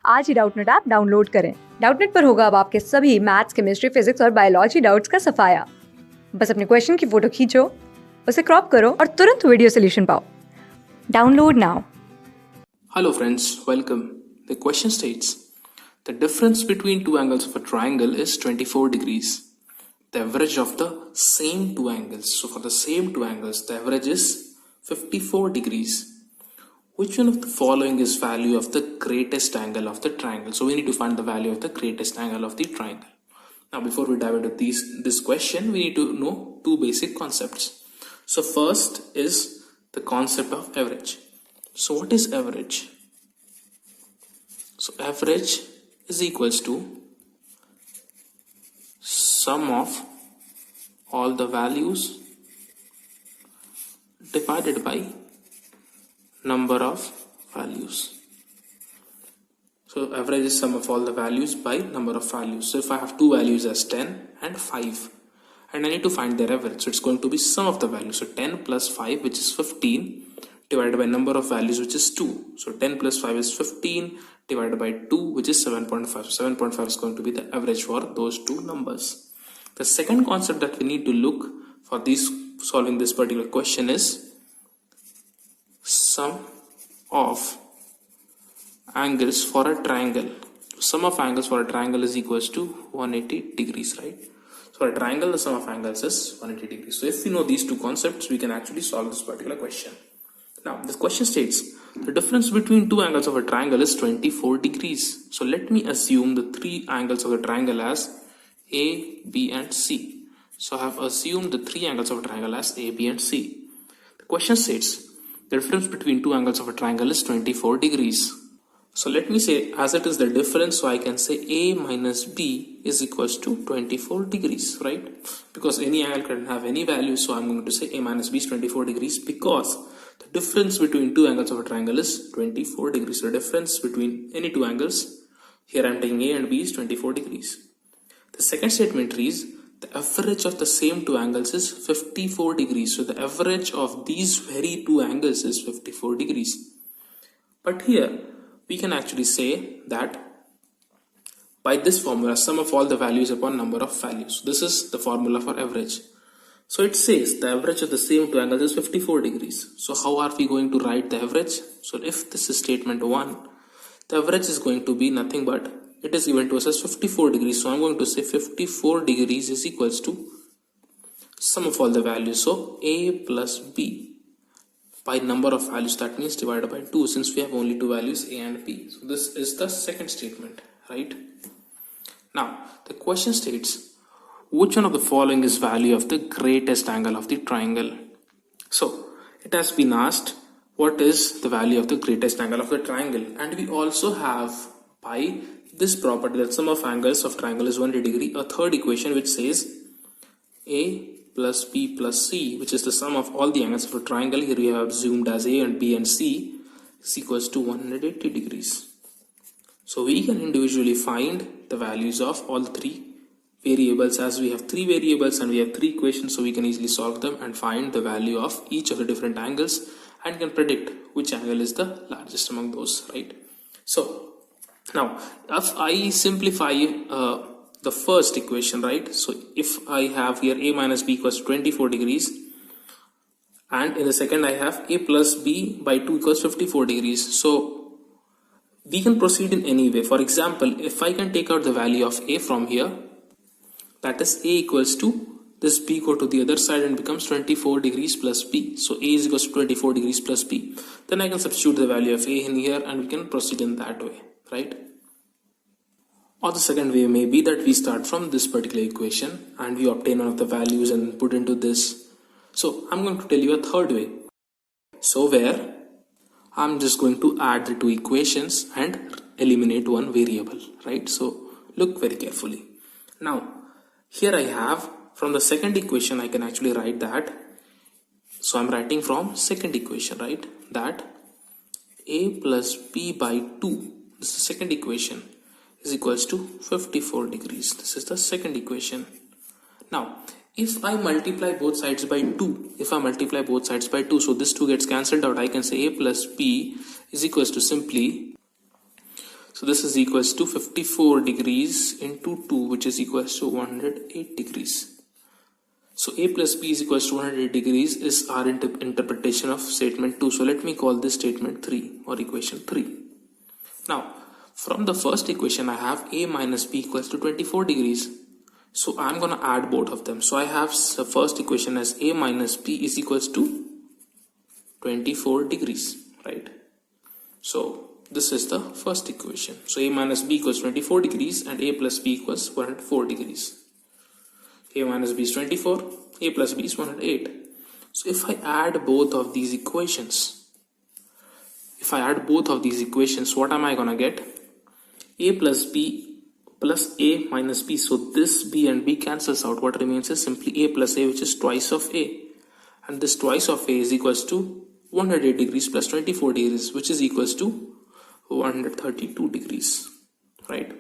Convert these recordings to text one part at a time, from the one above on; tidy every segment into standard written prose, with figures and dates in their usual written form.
आज ही Doubtnut app download करें। Doubtnut पर होगा अब आपके सभी मैथ्स, केमिस्ट्री, फिजिक्स और बायोलॉजी डाउट्स का सफाया। बस अपने क्वेश्चन की फोटो खींचो, उसे क्रॉप करो और तुरंत वीडियो सोल्यूशन पाओ। Download now. Hello friends, welcome. The question states, the difference between two angles of a triangle is 24 degrees. The average of the same two angles. So for the same two angles, the average is 54 degrees. Which one of the following is value of the greatest angle of the triangle? So we need to find the value of the greatest angle of the triangle. Now before we dive into this question, we need to know two basic concepts. So first is the concept of average. So what is average? So average is equals to sum of all the values divided by number of values. So average is sum of all the values by number of values. So if I have two values as 10 and 5 and I need to find their average, so it's going to be sum of the values. So 10 plus 5, which is 15, divided by number of values, which is 2. So 10 plus 5 is 15 divided by 2, which is 7.5. So 7.5 is going to be the average for those two numbers. The second concept that we need to look for solving this particular question is sum of angles for a triangle. Sum of angles for a triangle is equals to 180 degrees, right? So for a triangle, the sum of angles is 180 degrees. So if we know these two concepts, we can actually solve this particular question. Now, this question states, the difference between two angles of a triangle is 24 degrees. So let me assume the three angles of the triangle as A, B and C. So I have assumed the three angles of a triangle as A, B and C. The question states, the difference between two angles of a triangle is 24 degrees. So let me say, as it is the difference, so I can say A minus B is equals to 24 degrees, right? Because any angle can have any value, so I'm going to say A minus B is 24 degrees because the difference between two angles of a triangle is 24 degrees. So the difference between any two angles, here I'm taking A and B, is 24 degrees. The second statement reads, the average of the same two angles is 54 degrees. So the average of these very two angles is 54 degrees. But here we can actually say that by this formula, sum of all the values upon number of values. This is the formula for average. So it says the average of the same two angles is 54 degrees. So how are we going to write the average? So if this is statement 1, the average is going to be nothing but it is given to us as 54 degrees. So I'm going to say 54 degrees is equals to sum of all the values. So A plus B by number of values, that means divided by 2, since we have only two values A and B. So this is the second statement, right? Now the question states, which one of the following is value of the greatest angle of the triangle? So it has been asked, what is the value of the greatest angle of the triangle? And we also have by this property that sum of angles of triangle is 180 degree, a third equation which says A plus B plus C, which is the sum of all the angles of a triangle. Here we have assumed as A and B and C is equals to 180 degrees. So we can individually find the values of all three variables, as we have three variables and we have three equations, so we can easily solve them and find the value of each of the different angles and can predict which angle is the largest among those, right? So now if I simplify the first equation, right? So if I have here A minus B equals 24 degrees and in the second I have A plus B by 2 equals 54 degrees. So we can proceed in any way. For example, if I can take out the value of A from here, that is A equals to this B go to the other side and becomes 24 degrees plus B. So A is equals to 24 degrees plus B. Then I can substitute the value of A in here and we can proceed in that way, right? Or the second way may be that we start from this particular equation and we obtain one of the values and put into this. So I'm going to tell you a third way. So where I'm just going to add the two equations and eliminate one variable, right? So look very carefully. Now here I have from the second equation, I can actually write that. So I'm writing from second equation, right? That A plus B by 2, this is the second equation, is equals to 54 degrees. This is the second equation. Now, if I multiply both sides by 2, so this 2 gets cancelled out, I can say A plus B is equals to simply So this is equals to 54 degrees into 2, which is equals to 108 degrees. So a plus b is equals to 108 degrees is our interpretation of statement 2. So let me call this statement 3 or equation 3. Now, from the first equation, I have a minus b equals to 24 degrees. So I'm going to add both of them. So I have the first equation as a minus b is equals to 24 degrees, right? So this is the first equation. So a minus b equals 24 degrees and a plus b equals 104 degrees. A minus b is 24, a plus b is 108. So if I add both of these equations, what am I gonna get? A plus b plus a minus b. So this b and b cancels out. What remains is simply a plus a, which is twice of a. And this twice of a is equals to 108 degrees plus 24 degrees, which is equals to 132 degrees, right?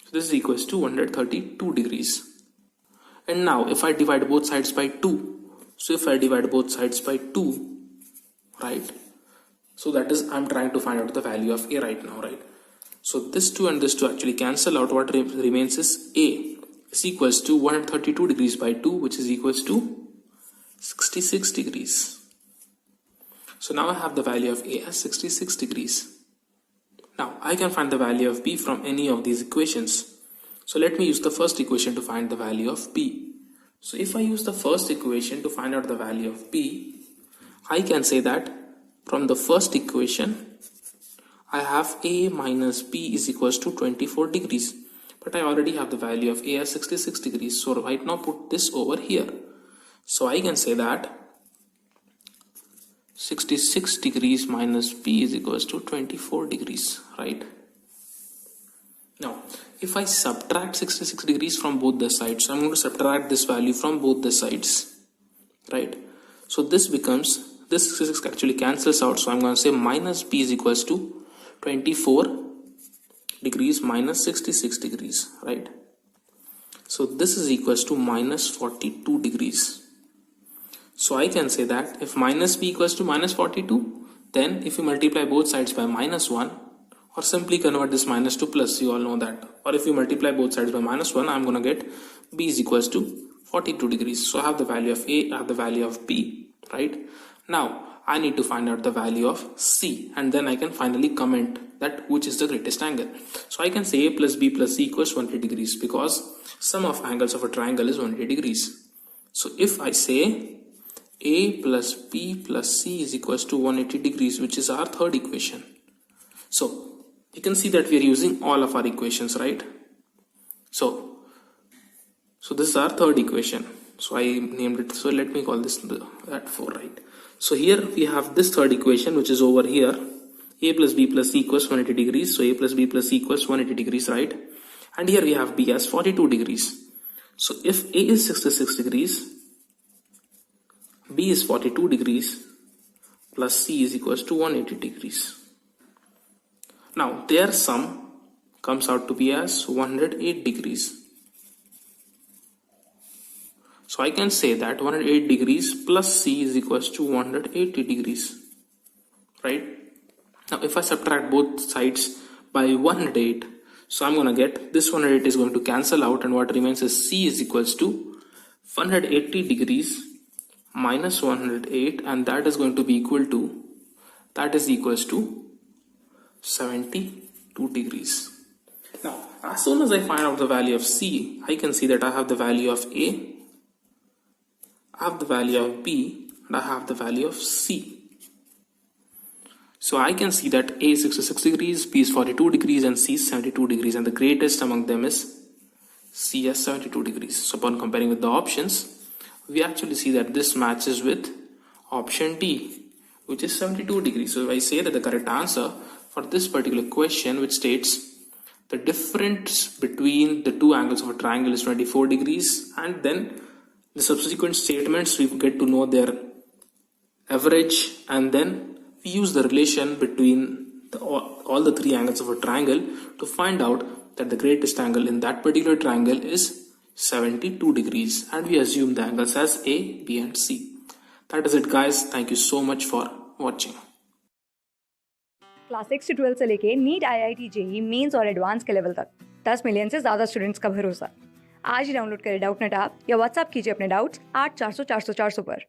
So this is equals to 132 degrees. And now if I divide both sides by 2, so if I divide both sides by 2, right? So that is, I'm trying to find out the value of a right now, right? So this 2 and this 2 actually cancel out. What remains is a is equals to 132 degrees by 2, which is equals to 66 degrees. So now I have the value of a as 66 degrees. Now I can find the value of b from any of these equations. So let me use the first equation to find the value of b. So if I use the first equation to find out the value of b, I can say that from the first equation, I have a minus b is equals to 24 degrees. But I already have the value of a as 66 degrees. So right now put this over here. So I can say that 66 degrees minus b is equals to 24 degrees, right? Now, if I subtract 66 degrees from both the sides, so I'm going to subtract this value from both the sides, right? So this becomes, this 66 actually cancels out. So I'm going to say minus b is equals to 24 degrees minus 66 degrees, right? So this is equals to minus 42 degrees. So I can say that if minus b equals to minus 42, then if you multiply both sides by minus 1, or simply convert this minus to plus, you all know that. Or if you multiply both sides by minus 1, I'm going to get b is equals to 42 degrees. So I have the value of a, I have the value of b, right? Now, I need to find out the value of c, and then I can finally comment that which is the greatest angle. So I can say a plus b plus c equals 180 degrees because sum of angles of a triangle is 180 degrees. So if I say a plus b plus c is equals to 180 degrees, which is our third equation. So you can see that we are using all of our equations, right? So this is our third equation. So I named it. So let me call this at 4, right? So here we have this third equation, which is over here. A plus b plus c equals 180 degrees. So a plus b plus c equals 180 degrees, right? And here we have b as 42 degrees. So if a is 66 degrees, b is 42 degrees, plus c is equals to 180 degrees. Now their sum comes out to be as 108 degrees. So I can say that 108 degrees plus c is equals to 180 degrees, right? Now if I subtract both sides by 108, so I'm going to get this 108 is going to cancel out, and what remains is c is equals to 180 degrees minus 108, and that is going to be equal to, that is equals to 72 degrees. Now, as soon as I find out the value of c, I can see that I have the value of a, I have the value of b, and I have the value of c. So I can see that a is 66 degrees, b is 42 degrees, and c is 72 degrees, and the greatest among them is c as 72 degrees. So upon comparing with the options, we actually see that this matches with option D, which is 72 degrees. So if I say that the correct answer for this particular question, which states the difference between the two angles of a triangle is 24 degrees, and then the subsequent statements we get to know their average, and then we use the relation between all the three angles of a triangle to find out that the greatest angle in that particular triangle is 72 degrees, and we assume the angles as A, B and C. That is it, guys. Thank you so much for watching. Class 6 से 12 से लेके NEET, IIT, JEE mains और advance के level तक 10 million से ज्यादा students का भरोसा। आज ही डाउनलोड करें डाउटनेट ऐप या व्हाट्सएप कीजिए अपने डाउट्स 8400 400 400 पर।